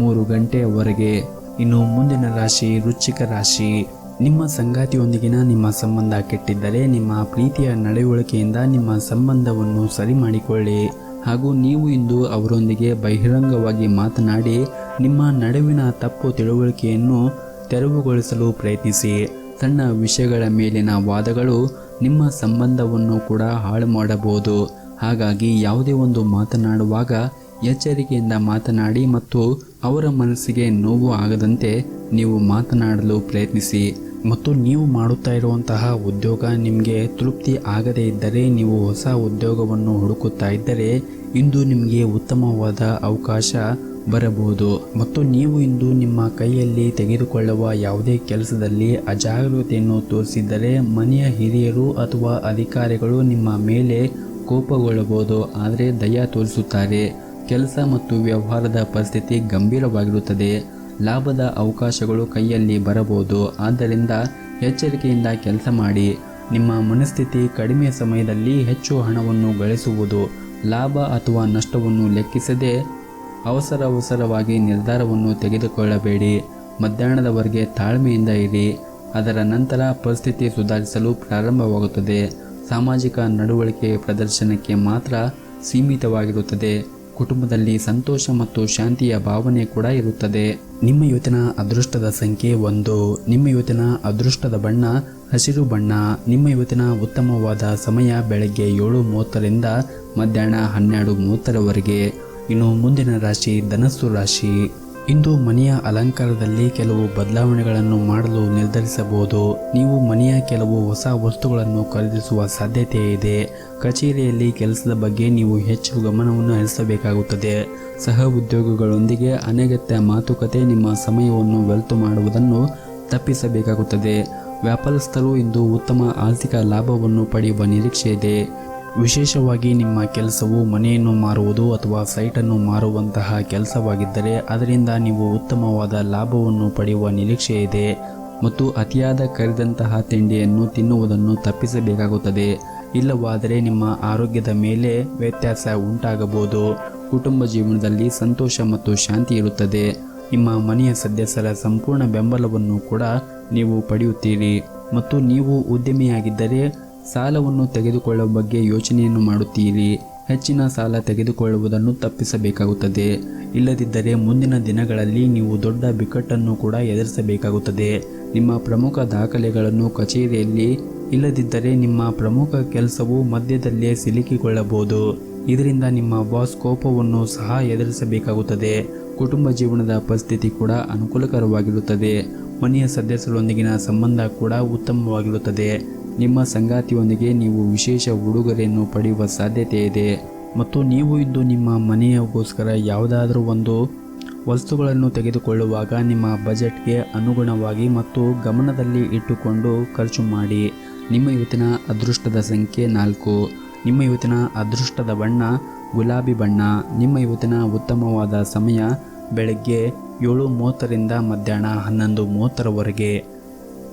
3 ಗಂಟೆಯವರೆಗೆ. ಇನ್ನು ಮುಂದಿನ ರಾಶಿ ವೃಶ್ಚಿಕ ರಾಶಿ. ನಿಮ್ಮ ಸಂಗಾತಿಯೊಂದಿಗಿನ ನಿಮ್ಮ ಸಂಬಂಧ ಕೆಟ್ಟಿದ್ದರೆ ನಿಮ್ಮ ಪ್ರೀತಿಯ ನಡವಳಿಕೆಯಿಂದ ನಿಮ್ಮ ಸಂಬಂಧವನ್ನು ಸರಿ ಮಾಡಿಕೊಳ್ಳಿ ಹಾಗೂ ನೀವು ಇಂದು ಅವರೊಂದಿಗೆ ಬಹಿರಂಗವಾಗಿ ಮಾತನಾಡಿ ನಿಮ್ಮ ನಡುವಿನ ತಪ್ಪು ತಿಳುವಳಿಕೆಯನ್ನು ತೆರವುಗೊಳಿಸಲು ಪ್ರಯತ್ನಿಸಿ. ಸಣ್ಣ ವಿಷಯಗಳ ಮೇಲಿನ ವಾದಗಳು ನಿಮ್ಮ ಸಂಬಂಧವನ್ನು ಕೂಡ ಹಾಳು ಮಾಡಬಹುದು. ಹಾಗಾಗಿ ಯಾವುದೇ ಒಂದು ಮಾತನಾಡುವಾಗ ಎಚ್ಚರಿಕೆಯಿಂದ ಮಾತನಾಡಿ ಮತ್ತು ಅವರ ಮನಸ್ಸಿಗೆ ನೋವು ಆಗದಂತೆ ನೀವು ಮಾತನಾಡಲು ಪ್ರಯತ್ನಿಸಿ. ಮತ್ತು ನೀವು ಮಾಡುತ್ತಾ ಇರುವಂತಹ ಉದ್ಯೋಗ ನಿಮಗೆ ತೃಪ್ತಿ ಆಗದೇ ಇದ್ದರೆ ನೀವು ಹೊಸ ಉದ್ಯೋಗವನ್ನು ಹುಡುಕುತ್ತಾ ಇದ್ದರೆ ಇಂದು ನಿಮಗೆ ಉತ್ತಮವಾದ ಅವಕಾಶ ಬರಬಹುದು. ಮತ್ತು ನೀವು ಇಂದು ನಿಮ್ಮ ಕೈಯಲ್ಲಿ ತೆಗೆದುಕೊಳ್ಳುವ ಯಾವುದೇ ಕೆಲಸದಲ್ಲಿ ಅಜಾಗರೂಕತೆಯನ್ನು ತೋರಿಸಿದ್ದರೆ ಮನೆಯ ಹಿರಿಯರು ಅಥವಾ ಅಧಿಕಾರಿಗಳು ನಿಮ್ಮ ಮೇಲೆ ಕೋಪಗೊಳ್ಳಬಹುದು. ಆದರೆ ದಯ ತೋರಿಸುತ್ತಾರೆ. ಕೆಲಸ ಮತ್ತು ವ್ಯವಹಾರದ ಪರಿಸ್ಥಿತಿ ಗಂಭೀರವಾಗಿರುತ್ತದೆ. ಲಾಭದ ಅವಕಾಶಗಳು ಕೈಯಲ್ಲಿ ಬರಬಹುದು. ಆದ್ದರಿಂದ ಎಚ್ಚರಿಕೆಯಿಂದ ಕೆಲಸ ಮಾಡಿ. ನಿಮ್ಮ ಮನಸ್ಥಿತಿ ಕಡಿಮೆ ಸಮಯದಲ್ಲಿ ಹೆಚ್ಚು ಹಣವನ್ನು ಗಳಿಸುವುದು. ಲಾಭ ಅಥವಾ ನಷ್ಟವನ್ನು ಲೆಕ್ಕಿಸದೆ ಅವಸರವಾಗಿ ನಿರ್ಧಾರವನ್ನು ತೆಗೆದುಕೊಳ್ಳಬೇಡಿ. ಮಧ್ಯಾಹ್ನದವರೆಗೆ ತಾಳ್ಮೆಯಿಂದ ಇರಿ. ಅದರ ನಂತರ ಪರಿಸ್ಥಿತಿ ಸುಧಾರಿಸಲು ಪ್ರಾರಂಭವಾಗುತ್ತದೆ. ಸಾಮಾಜಿಕ ನಡವಳಿಕೆ ಪ್ರದರ್ಶನಕ್ಕೆ ಮಾತ್ರ ಸೀಮಿತವಾಗಿರುತ್ತದೆ. ಕುಟುಂಬದಲ್ಲಿ ಸಂತೋಷ ಮತ್ತು ಶಾಂತಿಯ ಭಾವನೆ ಕೂಡ ಇರುತ್ತದೆ. ನಿಮ್ಮ ಇವತ್ತಿನ ಅದೃಷ್ಟದ ಸಂಖ್ಯೆ 1. ನಿಮ್ಮ ಇವತ್ತಿನ ಅದೃಷ್ಟದ ಬಣ್ಣ ಹಸಿರು ಬಣ್ಣ. ನಿಮ್ಮ ಇವತ್ತಿನ ಉತ್ತಮವಾದ ಸಮಯ ಬೆಳಗ್ಗೆ 7:30ರಿಂದ ಮಧ್ಯಾಹ್ನ 12:30ರವರೆಗೆ. ಇನ್ನು ಮುಂದಿನ ರಾಶಿ ಧನಸ್ಸು ರಾಶಿ. ಇಂದು ಮನೆಯ ಅಲಂಕಾರದಲ್ಲಿ ಕೆಲವು ಬದಲಾವಣೆಗಳನ್ನು ಮಾಡಲು ನಿರ್ಧರಿಸಬಹುದು. ನೀವು ಮನೆಯ ಕೆಲವು ಹೊಸ ವಸ್ತುಗಳನ್ನು ಖರೀದಿಸುವ ಸಾಧ್ಯತೆ ಇದೆ. ಕಚೇರಿಯಲ್ಲಿ ಕೆಲಸದ ಬಗ್ಗೆ ನೀವು ಹೆಚ್ಚು ಗಮನವನ್ನು ಹರಿಸಬೇಕಾಗುತ್ತದೆ. ಸಹ ಉದ್ಯೋಗಿಗಳೊಂದಿಗೆ ಅನಗತ್ಯ ಮಾತುಕತೆ ನಿಮ್ಮ ಸಮಯವನ್ನು ವ್ಯರ್ಥ ಮಾಡುವುದನ್ನು ತಪ್ಪಿಸಬೇಕಾಗುತ್ತದೆ. ವ್ಯಾಪಾರಸ್ಥರು ಇಂದು ಉತ್ತಮ ಆರ್ಥಿಕ ಲಾಭವನ್ನು ಪಡೆಯುವ ನಿರೀಕ್ಷೆ ಇದೆ. ವಿಶೇಷವಾಗಿ ನಿಮ್ಮ ಕೆಲಸವು ಮನೆಯನ್ನು ಮಾರುವುದು ಅಥವಾ ಸೈಟನ್ನು ಮಾರುವಂತಹ ಕೆಲಸವಾಗಿದ್ದರೆ ಅದರಿಂದ ನೀವು ಉತ್ತಮವಾದ ಲಾಭವನ್ನು ಪಡೆಯುವ ನಿರೀಕ್ಷೆ ಇದೆ. ಮತ್ತು ಅತಿಯಾದ ಕರಿದಂತಹ ತಿಂಡಿಯನ್ನು ತಿನ್ನುವುದನ್ನು ತಪ್ಪಿಸಬೇಕಾಗುತ್ತದೆ. ಇಲ್ಲವಾದರೆ ನಿಮ್ಮ ಆರೋಗ್ಯದ ಮೇಲೆ ವ್ಯತ್ಯಾಸ ಉಂಟಾಗಬಹುದು. ಕುಟುಂಬ ಜೀವನದಲ್ಲಿ ಸಂತೋಷ ಮತ್ತು ಶಾಂತಿ ಇರುತ್ತದೆ. ನಿಮ್ಮ ಮನೆಯ ಸದಸ್ಯರ ಸಂಪೂರ್ಣ ಬೆಂಬಲವನ್ನು ಕೂಡ ನೀವು ಪಡೆಯುತ್ತೀರಿ. ಮತ್ತು ನೀವು ಉದ್ಯಮಿಯಾಗಿದ್ದರೆ ಸಾಲವನ್ನು ತೆಗೆದುಕೊಳ್ಳುವ ಬಗ್ಗೆ ಯೋಚನೆಯನ್ನು ಮಾಡುತ್ತೀರಿ. ಹೆಚ್ಚಿನ ಸಾಲ ತೆಗೆದುಕೊಳ್ಳುವುದನ್ನು ತಪ್ಪಿಸಬೇಕಾಗುತ್ತದೆ. ಇಲ್ಲದಿದ್ದರೆ ಮುಂದಿನ ದಿನಗಳಲ್ಲಿ ನೀವು ದೊಡ್ಡ ಬಿಕ್ಕಟ್ಟನ್ನು ಕೂಡ ಎದುರಿಸಬೇಕಾಗುತ್ತದೆ. ನಿಮ್ಮ ಪ್ರಮುಖ ದಾಖಲೆಗಳನ್ನು ಕಚೇರಿಯಲ್ಲಿ ಇಲ್ಲದಿದ್ದರೆ ನಿಮ್ಮ ಪ್ರಮುಖ ಕೆಲಸವು ಮಧ್ಯದಲ್ಲೇ ಸಿಲುಕಿಕೊಳ್ಳಬಹುದು. ಇದರಿಂದ ನಿಮ್ಮ ಬಾಸ್ ಕೋಪವನ್ನು ಸಹ ಎದುರಿಸಬೇಕಾಗುತ್ತದೆ. ಕುಟುಂಬ ಜೀವನದ ಪರಿಸ್ಥಿತಿ ಕೂಡ ಅನುಕೂಲಕರವಾಗಿರುತ್ತದೆ. ಮನೆಯ ಸದಸ್ಯರೊಂದಿಗಿನ ಸಂಬಂಧ ಕೂಡ ಉತ್ತಮವಾಗಿರುತ್ತದೆ. ನಿಮ್ಮ ಸಂಗಾತಿಯೊಂದಿಗೆ ನೀವು ವಿಶೇಷ ಉಡುಗೊರೆಯನ್ನು ಪಡೆಯುವ ಸಾಧ್ಯತೆ ಇದೆ. ಮತ್ತು ನೀವು ಇಂದು ನಿಮ್ಮ ಮನೆಯಗೋಸ್ಕರ ಯಾವುದಾದರೂ ಒಂದು ವಸ್ತುಗಳನ್ನು ತೆಗೆದುಕೊಳ್ಳುವಾಗ ನಿಮ್ಮ ಬಜೆಟ್ಗೆ ಅನುಗುಣವಾಗಿ ಮತ್ತು ಗಮನದಲ್ಲಿ ಇಟ್ಟುಕೊಂಡು ಖರ್ಚು ಮಾಡಿ. ನಿಮ್ಮ ಇವತ್ತಿನ ಅದೃಷ್ಟದ ಸಂಖ್ಯೆ 4. ನಿಮ್ಮ ಇವತ್ತಿನ ಅದೃಷ್ಟದ ಬಣ್ಣ ಗುಲಾಬಿ ಬಣ್ಣ. ನಿಮ್ಮ ಇವತ್ತಿನ ಉತ್ತಮವಾದ ಸಮಯ ಬೆಳಗ್ಗೆ 7:30ರಿಂದ ಮಧ್ಯಾಹ್ನ 11:30ರವರೆಗೆ.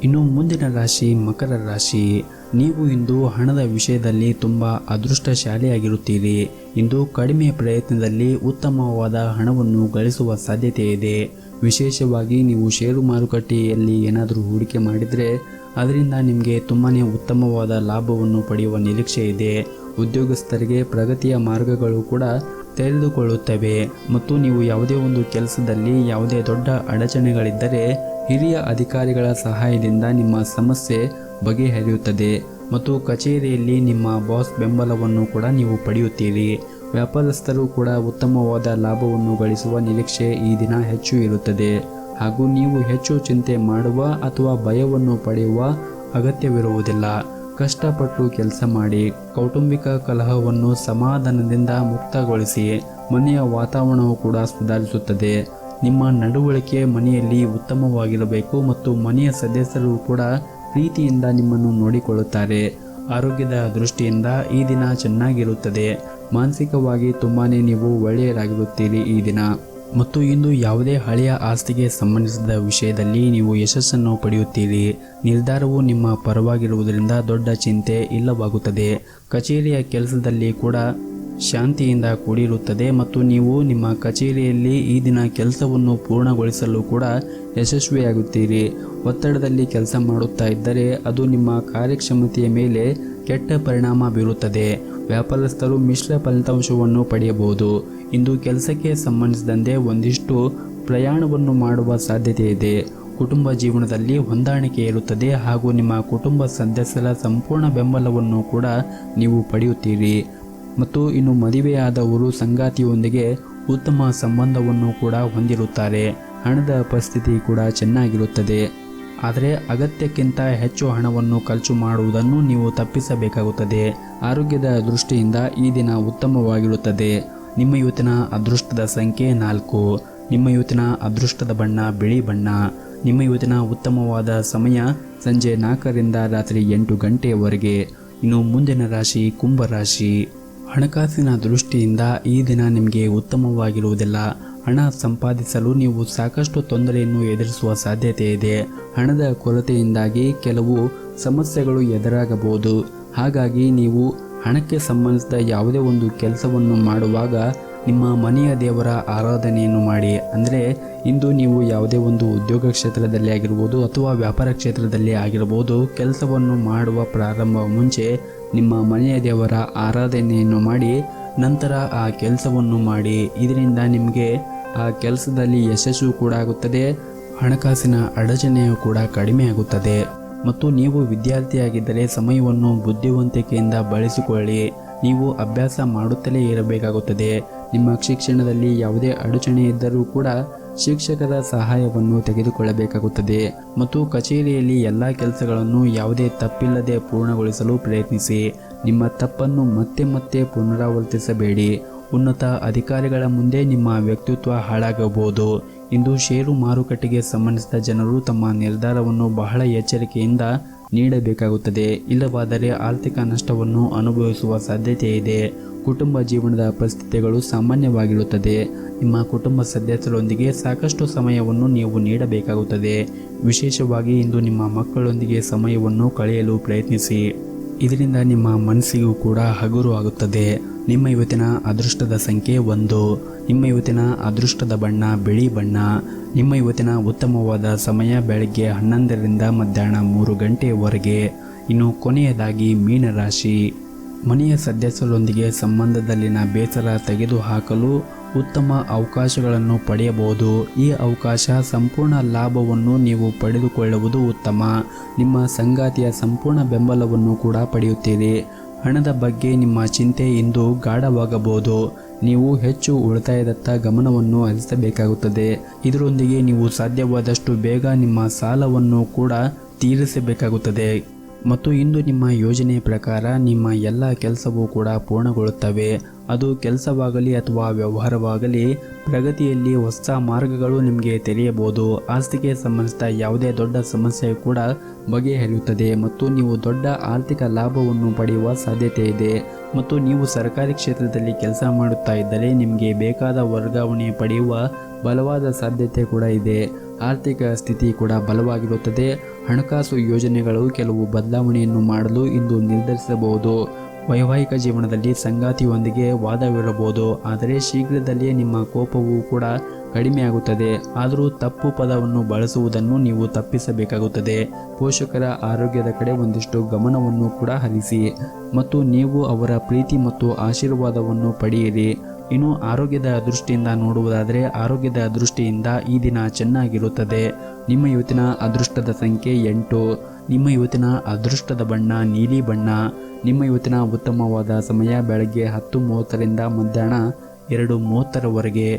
ಇನ್ನು ಮುಂದಿನ ರಾಶಿ ಮಕರ ರಾಶಿ. ನೀವು ಇಂದು ಹಣದ ವಿಷಯದಲ್ಲಿ ತುಂಬ ಅದೃಷ್ಟಶಾಲಿಯಾಗಿರುತ್ತೀರಿ. ಇಂದು ಕಡಿಮೆ ಪ್ರಯತ್ನದಲ್ಲಿ ಉತ್ತಮವಾದ ಹಣವನ್ನು ಗಳಿಸುವ ಸಾಧ್ಯತೆ ಇದೆ. ವಿಶೇಷವಾಗಿ ನೀವು ಷೇರು ಮಾರುಕಟ್ಟೆಯಲ್ಲಿ ಏನಾದರೂ ಹೂಡಿಕೆ ಮಾಡಿದರೆ ಅದರಿಂದ ನಿಮಗೆ ತುಂಬಾ ಉತ್ತಮವಾದ ಲಾಭವನ್ನು ಪಡೆಯುವ ನಿರೀಕ್ಷೆ ಇದೆ. ಉದ್ಯೋಗಸ್ಥರಿಗೆ ಪ್ರಗತಿಯ ಮಾರ್ಗಗಳು ಕೂಡ ತೆರೆದುಕೊಳ್ಳುತ್ತವೆ. ಮತ್ತು ನೀವು ಯಾವುದೇ ಒಂದು ಕೆಲಸದಲ್ಲಿ ಯಾವುದೇ ದೊಡ್ಡ ಅಡಚಣೆಗಳಿದ್ದರೆ ಹಿರಿಯ ಅಧಿಕಾರಿಗಳ ಸಹಾಯದಿಂದ ನಿಮ್ಮ ಸಮಸ್ಯೆ ಬಗೆಹರಿಯುತ್ತದೆ. ಮತ್ತು ಕಚೇರಿಯಲ್ಲಿ ನಿಮ್ಮ ಬಾಸ್ ಬೆಂಬಲವನ್ನು ಕೂಡ ನೀವು ಪಡೆಯುತ್ತೀರಿ. ವ್ಯಾಪಾರಸ್ಥರು ಕೂಡ ಉತ್ತಮವಾದ ಲಾಭವನ್ನು ಗಳಿಸುವ ನಿರೀಕ್ಷೆ ಈ ದಿನ ಹೆಚ್ಚು ಇರುತ್ತದೆ. ಹಾಗೂ ನೀವು ಹೆಚ್ಚು ಚಿಂತೆ ಮಾಡುವ ಅಥವಾ ಭಯವನ್ನು ಪಡೆಯುವ ಅಗತ್ಯವಿರುವುದಿಲ್ಲ. ಕಷ್ಟಪಟ್ಟು ಕೆಲಸ ಮಾಡಿ. ಕೌಟುಂಬಿಕ ಕಲಹವನ್ನು ಸಮಾಧಾನದಿಂದ ಮುಕ್ತಗೊಳಿಸಿ. ಮನೆಯ ವಾತಾವರಣವು ಕೂಡ ಸುಧಾರಿಸುತ್ತದೆ. ನಿಮ್ಮ ನಡವಳಿಕೆ ಮನೆಯಲ್ಲಿ ಉತ್ತಮವಾಗಿರಬೇಕು ಮತ್ತು ಮನೆಯ ಸದಸ್ಯರು ಕೂಡ ಪ್ರೀತಿಯಿಂದ ನಿಮ್ಮನ್ನು ನೋಡಿಕೊಳ್ಳುತ್ತಾರೆ. ಆರೋಗ್ಯದ ದೃಷ್ಟಿಯಿಂದ ಈ ದಿನ ಚೆನ್ನಾಗಿರುತ್ತದೆ. ಮಾನಸಿಕವಾಗಿ ತುಂಬಾ ನೀವು ಒಳ್ಳೆಯರಾಗಿರುತ್ತೀರಿ ಈ ದಿನ. ಮತ್ತು ಇಂದು ಯಾವುದೇ ಹಳೆಯ ಆಸ್ತಿಗೆ ಸಂಬಂಧಿಸಿದ ವಿಷಯದಲ್ಲಿ ನೀವು ಯಶಸ್ಸನ್ನು ಪಡೆಯುತ್ತೀರಿ. ನಿರ್ಧಾರವು ನಿಮ್ಮ ಪರವಾಗಿರುವುದರಿಂದ ದೊಡ್ಡ ಚಿಂತೆ ಇಲ್ಲವಾಗುತ್ತದೆ. ಕಚೇರಿಯ ಕೆಲಸದಲ್ಲಿ ಕೂಡ ಶಾಂತಿಯಿಂದ ಕೂಡಿರುತ್ತದೆ ಮತ್ತು ನೀವು ನಿಮ್ಮ ಕಚೇರಿಯಲ್ಲಿ ಈ ದಿನ ಕೆಲಸವನ್ನು ಪೂರ್ಣಗೊಳಿಸಲು ಕೂಡ ಯಶಸ್ವಿಯಾಗುತ್ತೀರಿ. ಒತ್ತಡದಲ್ಲಿ ಕೆಲಸ ಮಾಡುತ್ತಾ ಇದ್ದರೆ ಅದು ನಿಮ್ಮ ಕಾರ್ಯಕ್ಷಮತೆಯ ಮೇಲೆ ಕೆಟ್ಟ ಪರಿಣಾಮ ಬೀರುತ್ತದೆ. ವ್ಯಾಪಾರಸ್ಥರು ಮಿಶ್ರ ಫಲಿತಾಂಶವನ್ನು ಪಡೆಯಬಹುದು. ಇಂದು ಕೆಲಸಕ್ಕೆ ಸಂಬಂಧಿಸಿದಂತೆ ಒಂದಿಷ್ಟು ಪ್ರಯಾಣವನ್ನು ಮಾಡುವ ಸಾಧ್ಯತೆ ಇದೆ. ಕುಟುಂಬ ಜೀವನದಲ್ಲಿ ಹೊಂದಾಣಿಕೆ ಇರುತ್ತದೆ ಹಾಗೂ ನಿಮ್ಮ ಕುಟುಂಬ ಸದಸ್ಯರ ಸಂಪೂರ್ಣ ಬೆಂಬಲವನ್ನು ಕೂಡ ನೀವು ಪಡೆಯುತ್ತೀರಿ. ಮತ್ತು ಇನ್ನು ಮದುವೆಯಾದವರು ಸಂಗಾತಿಯೊಂದಿಗೆ ಉತ್ತಮ ಸಂಬಂಧವನ್ನು ಕೂಡ ಹೊಂದಿರುತ್ತಾರೆ. ಹಣದ ಪರಿಸ್ಥಿತಿ ಕೂಡ ಚೆನ್ನಾಗಿರುತ್ತದೆ. ಆದರೆ ಅಗತ್ಯಕ್ಕಿಂತ ಹೆಚ್ಚು ಹಣವನ್ನು ಖರ್ಚು ಮಾಡುವುದನ್ನು ನೀವು ತಪ್ಪಿಸಬೇಕಾಗುತ್ತದೆ. ಆರೋಗ್ಯದ ದೃಷ್ಟಿಯಿಂದ ಈ ದಿನ ಉತ್ತಮವಾಗಿರುತ್ತದೆ. ನಿಮ್ಮ ಇವತ್ತಿನ ಅದೃಷ್ಟದ ಸಂಖ್ಯೆ 4. ನಿಮ್ಮ ಇವತ್ತಿನ ಅದೃಷ್ಟದ ಬಣ್ಣ ಬಿಳಿ ಬಣ್ಣ. ನಿಮ್ಮ ಇವತ್ತಿನ ಉತ್ತಮವಾದ ಸಮಯ ಸಂಜೆ 4ರಿಂದ ರಾತ್ರಿ 8 ಗಂಟೆಯವರೆಗೆ. ಇನ್ನು ಮುಂದಿನ ರಾಶಿ ಕುಂಭರಾಶಿ. ಹಣಕಾಸಿನ ದೃಷ್ಟಿಯಿಂದ ಈ ದಿನ ನಿಮಗೆ ಉತ್ತಮವಾಗಿರುವುದಿಲ್ಲ. ಹಣ ಸಂಪಾದಿಸಲು ನೀವು ಸಾಕಷ್ಟು ತೊಂದರೆಯನ್ನು ಎದುರಿಸುವ ಸಾಧ್ಯತೆ ಇದೆ. ಹಣದ ಕೊರತೆಯಿಂದಾಗಿ ಕೆಲವು ಸಮಸ್ಯೆಗಳು ಎದುರಾಗಬಹುದು. ಹಾಗಾಗಿ ನೀವು ಹಣಕ್ಕೆ ಸಂಬಂಧಿಸಿದ ಯಾವುದೇ ಒಂದು ಕೆಲಸವನ್ನು ಮಾಡುವಾಗ ನಿಮ್ಮ ಮನೆಯ ದೇವರ ಆರಾಧನೆಯನ್ನು ಮಾಡಿ. ಅಂದರೆ ಇಂದು ನೀವು ಯಾವುದೇ ಒಂದು ಉದ್ಯೋಗ ಕ್ಷೇತ್ರದಲ್ಲಿ ಆಗಿರ್ಬೋದು ಅಥವಾ ವ್ಯಾಪಾರ ಕ್ಷೇತ್ರದಲ್ಲಿ ಆಗಿರ್ಬೋದು, ಕೆಲಸವನ್ನು ಮಾಡುವ ಪ್ರಾರಂಭ ಮುಂಚೆ ನಿಮ್ಮ ಮನೆಯ ದೇವರ ಆರಾಧನೆಯನ್ನು ಮಾಡಿ ನಂತರ ಆ ಕೆಲಸವನ್ನು ಮಾಡಿ. ಇದರಿಂದ ನಿಮಗೆ ಆ ಕೆಲಸದಲ್ಲಿ ಯಶಸ್ಸು ಕೂಡ ಆಗುತ್ತದೆ. ಹಣಕಾಸಿನ ಅಡಚಣೆಯು ಕೂಡ ಕಡಿಮೆ ಆಗುತ್ತದೆ. ಮತ್ತು ನೀವು ವಿದ್ಯಾರ್ಥಿಯಾಗಿದ್ದರೆ ಸಮಯವನ್ನು ಬುದ್ಧಿವಂತಿಕೆಯಿಂದ ಬಳಸಿಕೊಳ್ಳಿ. ನೀವು ಅಭ್ಯಾಸ ಮಾಡುತ್ತಲೇ ಇರಬೇಕಾಗುತ್ತದೆ. ನಿಮ್ಮ ಶಿಕ್ಷಣದಲ್ಲಿ ಯಾವುದೇ ಅಡಚಣೆ ಇದ್ದರೂ ಕೂಡ ಶಿಕ್ಷಕರ ಸಹಾಯವನ್ನು ತೆಗೆದುಕೊಳ್ಳಬೇಕಾಗುತ್ತದೆ ಮತ್ತು ಕಚೇರಿಯಲ್ಲಿ ಎಲ್ಲ ಕೆಲಸಗಳನ್ನು ಯಾವುದೇ ತಪ್ಪಿಲ್ಲದೆ ಪೂರ್ಣಗೊಳಿಸಲು ಪ್ರಯತ್ನಿಸಿ. ನಿಮ್ಮ ತಪ್ಪನ್ನು ಮತ್ತೆ ಮತ್ತೆ ಪುನರಾವರ್ತಿಸಬೇಡಿ. ಉನ್ನತ ಅಧಿಕಾರಿಗಳ ಮುಂದೆ ನಿಮ್ಮ ವ್ಯಕ್ತಿತ್ವ ಹಾಳಾಗಬಹುದು. ಇಂದು ಷೇರು ಮಾರುಕಟ್ಟೆಗೆ ಸಂಬಂಧಿಸಿದ ಜನರು ತಮ್ಮ ನಿರ್ಧಾರವನ್ನು ಬಹಳ ಎಚ್ಚರಿಕೆಯಿಂದ ನೀಡಬೇಕಾಗುತ್ತದೆ. ಇಲ್ಲವಾದರೆ ಆರ್ಥಿಕ ನಷ್ಟವನ್ನು ಅನುಭವಿಸುವ ಸಾಧ್ಯತೆ ಇದೆ. ಕುಟುಂಬ ಜೀವನದ ಪರಿಸ್ಥಿತಿಗಳು ಸಾಮಾನ್ಯವಾಗಿರುತ್ತದೆ. ನಿಮ್ಮ ಕುಟುಂಬ ಸದಸ್ಯರೊಂದಿಗೆ ಸಾಕಷ್ಟು ಸಮಯವನ್ನು ನೀವು ನೀಡಬೇಕಾಗುತ್ತದೆ. ವಿಶೇಷವಾಗಿ ಇಂದು ನಿಮ್ಮ ಮಕ್ಕಳೊಂದಿಗೆ ಸಮಯವನ್ನು ಕಳೆಯಲು ಪ್ರಯತ್ನಿಸಿ. ಇದರಿಂದ ನಿಮ್ಮ ಮನಸ್ಸಿಗೂ ಕೂಡ ಹಗುರು ಆಗುತ್ತದೆ. ನಿಮ್ಮ ಇವತ್ತಿನ ಅದೃಷ್ಟದ ಸಂಖ್ಯೆ 1. ನಿಮ್ಮ ಇವತ್ತಿನ ಅದೃಷ್ಟದ ಬಣ್ಣ ಬಿಳಿ ಬಣ್ಣ. ನಿಮ್ಮ ಇವತ್ತಿನ ಉತ್ತಮವಾದ ಸಮಯ ಬೆಳಗ್ಗೆ 11ರಿಂದ ಮಧ್ಯಾಹ್ನ 3 ಗಂಟೆಯವರೆಗೆ. ಇನ್ನು ಕೊನೆಯದಾಗಿ ಮೀನರಾಶಿ. ಮನೆಯ ಸದಸ್ಯರೊಂದಿಗೆ ಸಂಬಂಧದಲ್ಲಿನ ಬೇಸರ ತೆಗೆದುಹಾಕಲು ಉತ್ತಮ ಅವಕಾಶಗಳನ್ನು ಪಡೆಯಬಹುದು. ಈ ಅವಕಾಶ ಸಂಪೂರ್ಣ ಲಾಭವನ್ನು ನೀವು ಪಡೆದುಕೊಳ್ಳುವುದು ಉತ್ತಮ. ನಿಮ್ಮ ಸಂಗಾತಿಯ ಸಂಪೂರ್ಣ ಬೆಂಬಲವನ್ನು ಕೂಡ ಪಡೆಯುತ್ತೀರಿ. ಹಣದ ಬಗ್ಗೆ ನಿಮ್ಮ ಚಿಂತೆ ಇಂದು ಗಾಢವಾಗಬಹುದು. ನೀವು ಹೆಚ್ಚು ಉಳಿತಾಯದತ್ತ ಗಮನವನ್ನು ಹರಿಸಬೇಕಾಗುತ್ತದೆ. ಇದರೊಂದಿಗೆ ನೀವು ಸಾಧ್ಯವಾದಷ್ಟು ಬೇಗ ನಿಮ್ಮ ಸಾಲವನ್ನು ಕೂಡ ತೀರಿಸಬೇಕಾಗುತ್ತದೆ ಮತ್ತು ಇಂದು ನಿಮ್ಮ ಯೋಜನೆಯ ಪ್ರಕಾರ ನಿಮ್ಮ ಎಲ್ಲ ಕೆಲಸವೂ ಕೂಡ ಪೂರ್ಣಗೊಳ್ಳುತ್ತವೆ. ಅದು ಕೆಲಸವಾಗಲಿ ಅಥವಾ ವ್ಯವಹಾರವಾಗಲಿ, ಪ್ರಗತಿಯಲ್ಲಿ ಹೊಸ ಮಾರ್ಗಗಳು ನಿಮಗೆ ತೆರೆಯಬಹುದು. ಆಸ್ತಿಗೆ ಸಂಬಂಧಿಸಿದ ಯಾವುದೇ ದೊಡ್ಡ ಸಮಸ್ಯೆ ಕೂಡ ಬಗೆಹರಿಯುತ್ತದೆ ಮತ್ತು ನೀವು ದೊಡ್ಡ ಆರ್ಥಿಕ ಲಾಭವನ್ನು ಪಡೆಯುವ ಸಾಧ್ಯತೆ ಇದೆ. ಮತ್ತು ನೀವು ಸರ್ಕಾರಿ ಕ್ಷೇತ್ರದಲ್ಲಿ ಕೆಲಸ ಮಾಡುತ್ತಾ ಇದ್ದರೆ ನಿಮಗೆ ಬೇಕಾದ ವರ್ಗಾವಣೆ ಪಡೆಯುವ ಬಲವಾದ ಸಾಧ್ಯತೆ ಕೂಡ ಇದೆ. ಆರ್ಥಿಕ ಸ್ಥಿತಿ ಕೂಡ ಬಲವಾಗಿರುತ್ತದೆ. ಹಣಕಾಸು ಯೋಜನೆಗಳು ಕೆಲವು ಬದಲಾವಣೆಯನ್ನು ಮಾಡಲು ಇಂದು ನಿರ್ಧರಿಸಬಹುದು. ವೈವಾಹಿಕ ಜೀವನದಲ್ಲಿ ಸಂಗಾತಿಯೊಂದಿಗೆ ವಾದವಿರಬಹುದು, ಆದರೆ ಶೀಘ್ರದಲ್ಲಿಯೇ ನಿಮ್ಮ ಕೋಪವೂ ಕೂಡ ಕಡಿಮೆಯಾಗುತ್ತದೆ. ಆದರೂ ತಪ್ಪು ಪದವನ್ನು ಬಳಸುವುದನ್ನು ನೀವು ತಪ್ಪಿಸಬೇಕಾಗುತ್ತದೆ. ಪೋಷಕರ ಆರೋಗ್ಯದ ಕಡೆ ಒಂದಿಷ್ಟು ಗಮನವನ್ನು ಕೂಡ ಹರಿಸಿ ಮತ್ತು ನೀವು ಅವರ ಪ್ರೀತಿ ಮತ್ತು ಆಶೀರ್ವಾದವನ್ನು ಪಡೆಯಿರಿ. ಇನ್ನು ಆರೋಗ್ಯದ ದೃಷ್ಟಿಯಿಂದ ನೋಡುವುದಾದರೆ ಆರೋಗ್ಯದ ದೃಷ್ಟಿಯಿಂದ ಈ ದಿನ ಚೆನ್ನಾಗಿರುತ್ತದೆ. ನಿಮ್ಮ ಇವತ್ತಿನ ಅದೃಷ್ಟದ ಸಂಖ್ಯೆ 8. ನಿಮ್ಮ ಇವತ್ತಿನ ಅದೃಷ್ಟದ ಬಣ್ಣ ನೀಲಿ ಬಣ್ಣ. ನಿಮ್ಮ ಇವತ್ತಿನ ಉತ್ತಮವಾದ ಸಮಯ ಬೆಳಗ್ಗೆ 10:30ರಿಂದ ಮಧ್ಯಾಹ್ನ 2:30ರವರೆಗೆ.